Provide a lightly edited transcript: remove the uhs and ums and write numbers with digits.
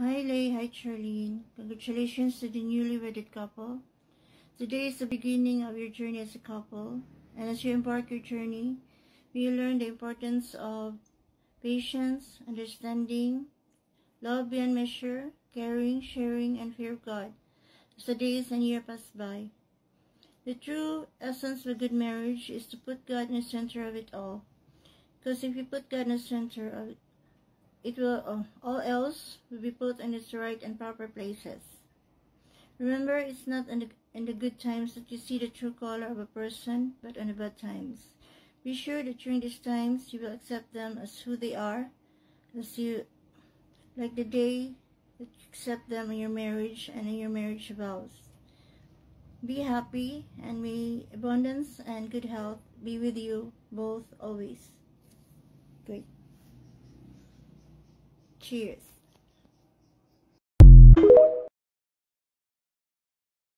Hi Lay, hi Charlene. Congratulations to the newly wedded couple. Today is the beginning of your journey as a couple, and as you embark your journey, may you learn the importance of patience, understanding, love beyond measure, caring, sharing, and fear of God as the days and years pass by. The true essence of a good marriage is to put God in the center of it all. Because if you put God in the center of it, all else will be put in its right and proper places. Remember, it's not in the good times that you see the true color of a person, but in the bad times. Be sure that during these times you will accept them as who they are, like the day that you accept them in your marriage and in your marriage vows. Be happy, and may abundance and good health be with you both always. Great. Cheers.